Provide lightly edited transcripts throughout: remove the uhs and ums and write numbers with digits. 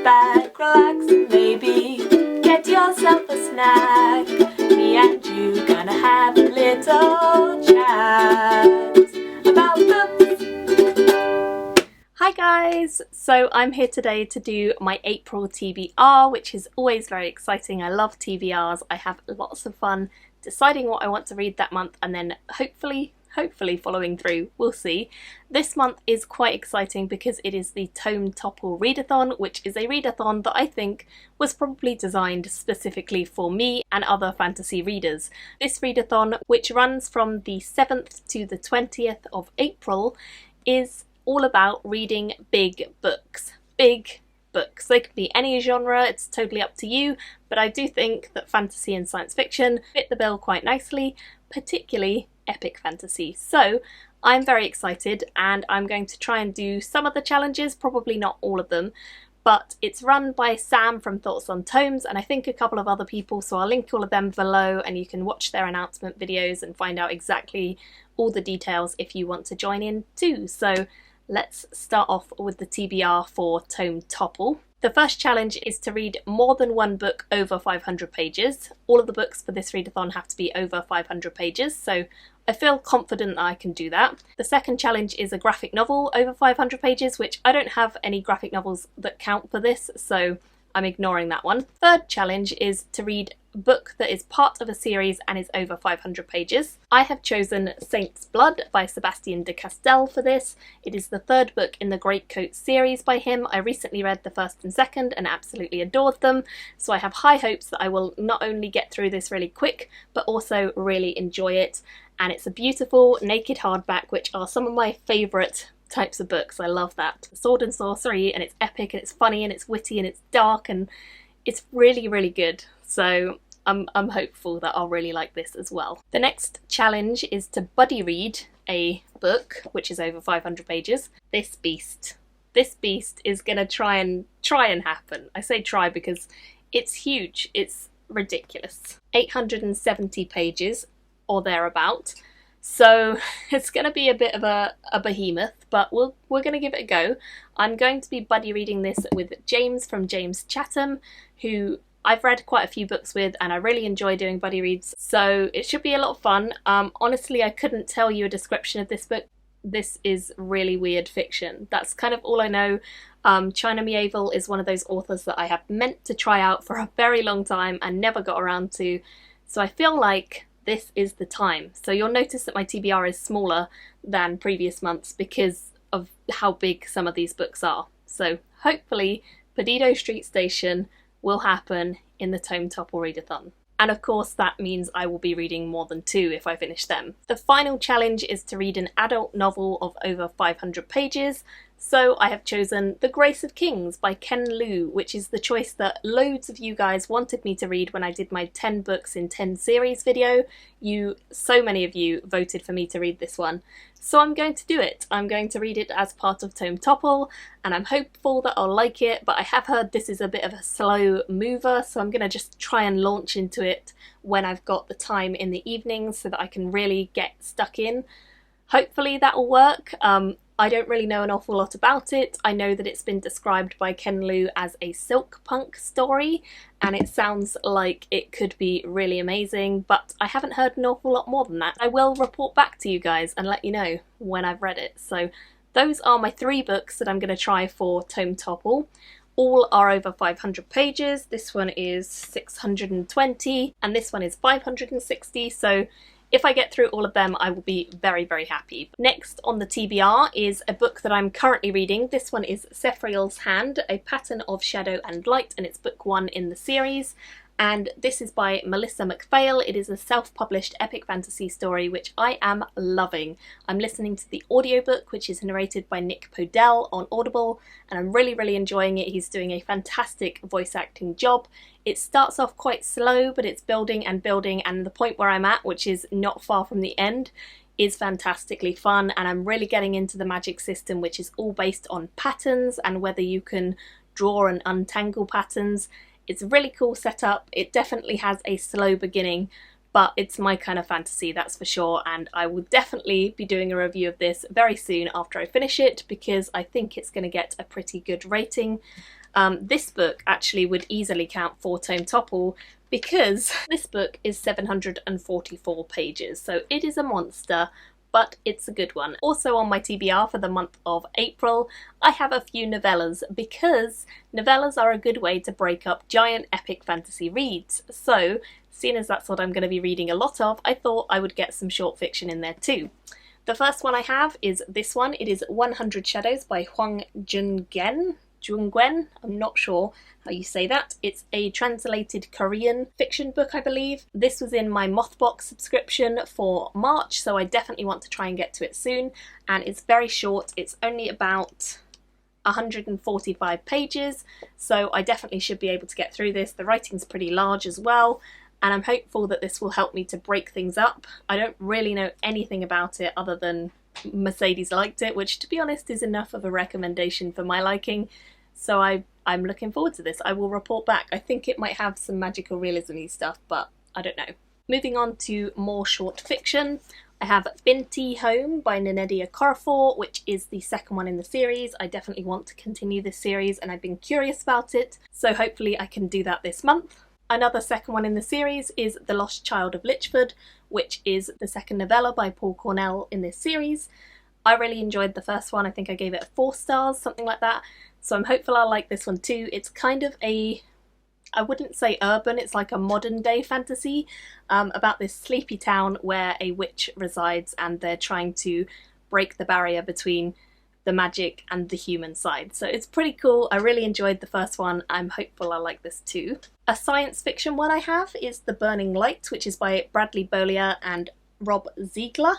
back, relax, and maybe get yourself a snack. Me and you gonna have a little chat about books. Hi guys! So I'm here today to do my April TBR, which is always very exciting. I love TBRs. I have lots of fun deciding what I want to read that month and then hopefully following through. We'll see. This month is quite exciting because it is the Tome Topple Readathon, which is a readathon that I think was probably designed specifically for me and other fantasy readers. This readathon, which runs from the 7th to the 20th of April, is all about reading big books. Big books. They could be any genre, it's totally up to you, but I do think that fantasy and science fiction fit the bill quite nicely, particularly epic fantasy. So I'm very excited and I'm going to try and do some of the challenges, probably not all of them, but it's run by Sam from Thoughts on Tomes and I think a couple of other people, so I'll link all of them below and you can watch their announcement videos and find out exactly all the details if you want to join in too. So let's start off with the TBR for Tome Topple. The first challenge is to read more than one book over 500 pages. All of the books for this readathon have to be over 500 pages, so I feel confident that I can do that. The second challenge is a graphic novel over 500 pages, which I don't have any graphic novels that count for this, so I'm ignoring that one. Third challenge is to read a book that is part of a series and is over 500 pages. I have chosen Saint's Blood by Sebastian de Castell for this. It is the third book in the Greatcoat series by him. I recently read the first and second and absolutely adored them, so I have high hopes that I will not only get through this really quick, but also really enjoy it. And it's a beautiful naked hardback, which are some of my favourite types of books. I love that. Sword and sorcery, and it's epic and it's funny and it's witty and it's dark and it's really, really good. So I'm hopeful that I'll really like this as well. The next challenge is to buddy read a book which is over 500 pages. This beast is gonna try and happen. I say try because it's huge. It's ridiculous. 870 pages or thereabout. So it's going to be a bit of a behemoth, but we're going to give it a go. I'm going to be buddy reading this with James from James Chatham, who I've read quite a few books with and I really enjoy doing buddy reads, so it should be a lot of fun. Honestly, I couldn't tell you a description of this book. This is really weird fiction. That's kind of all I know. China Miéville is one of those authors that I have meant to try out for a very long time and never got around to, so I feel like this is the time. So you'll notice that my TBR is smaller than previous months because of how big some of these books are. So hopefully Perdido Street Station will happen in the Tome Topple Readathon. And of course that means I will be reading more than two if I finish them. The final challenge is to read an adult novel of over 500 pages. So I have chosen The Grace of Kings by Ken Loo, which is the choice that loads of you guys wanted me to read when I did my 10 books in 10 series video. So many of you voted for me to read this one. So I'm going to do it. I'm going to read it as part of Tome Topple and I'm hopeful that I'll like it, but I have heard this is a bit of a slow mover, so I'm going to just try and launch into it when I've got the time in the evenings so that I can really get stuck in. Hopefully that'll work. I don't really know an awful lot about it. I know that it's been described by Ken Loo as a silk punk story and it sounds like it could be really amazing, but I haven't heard an awful lot more than that. I will report back to you guys and let you know when I've read it. So those are my 3 books that I'm going to try for Tome Topple. All are over 500 pages. This one is 620 and this one is 560, so if I get through all of them, I will be very, very happy. Next on the TBR is a book that I'm currently reading. This one is Sefriel's Hand, A Pattern of Shadow and Light, and it's book 1 in the series. And this is by Melissa McPhail. It is a self-published epic fantasy story which I am loving. I'm listening to the audiobook, which is narrated by Nick Podell on Audible, and I'm really, really enjoying it. He's doing a fantastic voice acting job. It starts off quite slow, but it's building and building, and the point where I'm at, which is not far from the end, is fantastically fun, and I'm really getting into the magic system, which is all based on patterns and whether you can draw and untangle patterns. It's a really cool setup. It definitely has a slow beginning, but it's my kind of fantasy, that's for sure, and I will definitely be doing a review of this very soon after I finish it because I think it's going to get a pretty good rating. This book actually would easily count for Tome Topple because this book is 744 pages, so it is a monster, but it's a good one. Also on my TBR for the month of April, I have a few novellas because novellas are a good way to break up giant epic fantasy reads. So, seeing as that's what I'm going to be reading a lot of, I thought I would get some short fiction in there too. The first one I have is this one. It is 100 Shadows by Hwang Jin Jen. I'm not sure how you say that. It's a translated Korean fiction book, I believe. This was in my Mothbox subscription for March, so I definitely want to try and get to it soon. And it's very short. It's only about 145 pages, so I definitely should be able to get through this. The writing's pretty large as well, and I'm hopeful that this will help me to break things up. I don't really know anything about it other than Mercedes liked it, which to be honest is enough of a recommendation for my liking. So I'm looking forward to this. I will report back. I think it might have some magical realism-y stuff, but I don't know. Moving on to more short fiction, I have Binti Home by Nenedia Korafor, which is the second one in the series. I definitely want to continue this series and I've been curious about it, so hopefully I can do that this month. Another second one in the series is The Lost Child of Lichford, which is the second novella by Paul Cornell in this series. I really enjoyed the first one. I think I gave it 4 stars, something like that. So I'm hopeful I'll like this one too. It's kind of I wouldn't say urban, it's like a modern day fantasy about this sleepy town where a witch resides and they're trying to break the barrier between the magic and the human side. So it's pretty cool. I really enjoyed the first one. I'm hopeful I'll like this too. A science fiction one I have is The Burning Light, which is by Bradley Beaulieu and Rob Ziegler.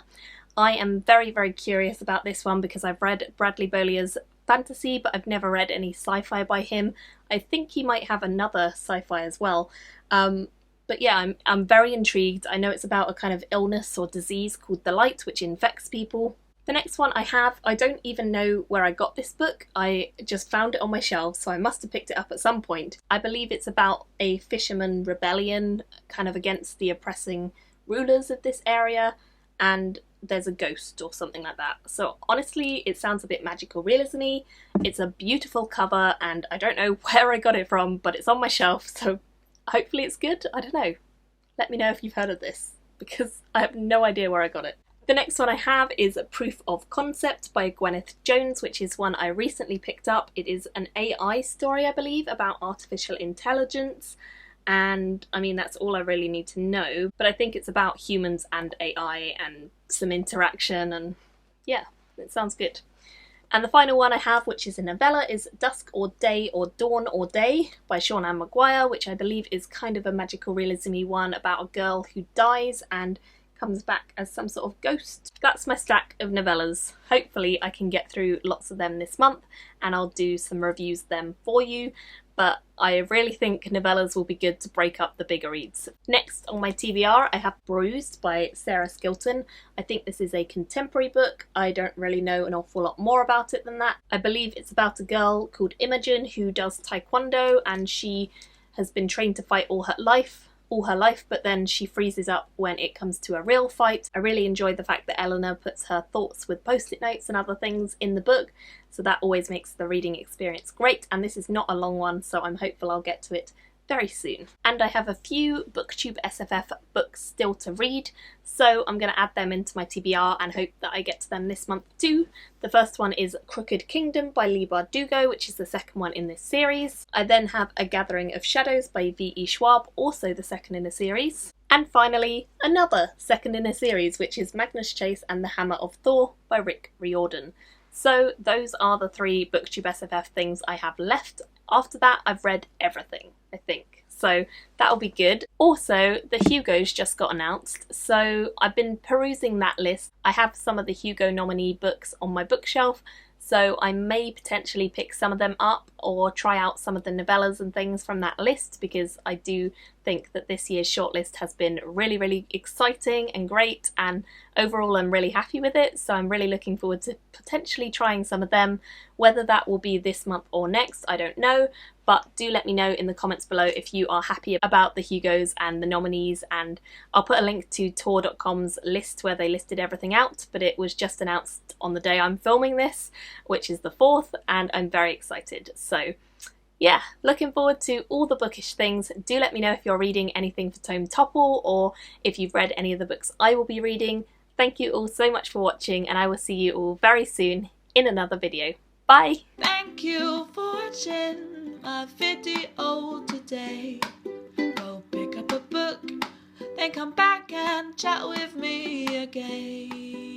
I am very, very curious about this one because I've read Bradley Beaulieu's fantasy, but I've never read any sci-fi by him. I think he might have another sci-fi as well. But yeah, I'm very intrigued. I know it's about a kind of illness or disease called the light, which infects people. The next one I have, I don't even know where I got this book. I just found it on my shelf, so I must have picked it up at some point. I believe it's about a fisherman rebellion, kind of against the oppressing rulers of this area, and there's a ghost or something like that. So honestly, it sounds a bit magical realism-y. It's a beautiful cover, and I don't know where I got it from, but it's on my shelf, so hopefully it's good. I don't know. Let me know if you've heard of this, because I have no idea where I got it. The next one I have is Proof of Concept by Gwyneth Jones, which is one I recently picked up. It is an AI story, I believe, about artificial intelligence. And I mean, that's all I really need to know, but I think it's about humans and AI and some interaction, and yeah, it sounds good. And the final one I have, which is a novella, is Dusk or Day or Dawn or Day by Sean Ann Maguire, which I believe is kind of a magical realism-y one about a girl who dies and comes back as some sort of ghost. That's my stack of novellas. Hopefully I can get through lots of them this month and I'll do some reviews of them for you, but I really think novellas will be good to break up the bigger reads. Next on my TBR I have Bruised by Sarah Skilton. I think this is a contemporary book. I don't really know an awful lot more about it than that. I believe it's about a girl called Imogen who does taekwondo, and she has been trained to fight all her life, but then she freezes up when it comes to a real fight. I really enjoyed the fact that Eleanor puts her thoughts with post-it notes and other things in the book, so that always makes the reading experience great, and this is not a long one, so I'm hopeful I'll get to it very soon. And I have a few BookTube SFF books still to read, so I'm going to add them into my TBR and hope that I get to them this month too. The first one is Crooked Kingdom by Leigh Bardugo, which is the second one in this series. I then have A Gathering of Shadows by V.E. Schwab, also the second in a series. And finally, another second in a series, which is Magnus Chase and the Hammer of Thor by Rick Riordan. So those are the 3 BookTube SFF things I have left. After that, I've read everything, I think. So that'll be good. Also, the Hugos just got announced, so I've been perusing that list. I have some of the Hugo nominee books on my bookshelf, so I may potentially pick some of them up or try out some of the novellas and things from that list, because I do think that this year's shortlist has been really, really exciting and great, and overall I'm really happy with it, so I'm really looking forward to potentially trying some of them. Whether that will be this month or next, I don't know, but do let me know in the comments below if you are happy about the Hugos and the nominees, and I'll put a link to Tor.com's list where they listed everything out, but it was just announced on the day I'm filming this, which is the 4th, and I'm very excited. So yeah, looking forward to all the bookish things. Do let me know if you're reading anything for Tome Topple or if you've read any of the books I will be reading. Thank you all so much for watching, and I will see you all very soon in another video. Bye! Thank you for watching my video today. Go pick up a book, then come back and chat with me again.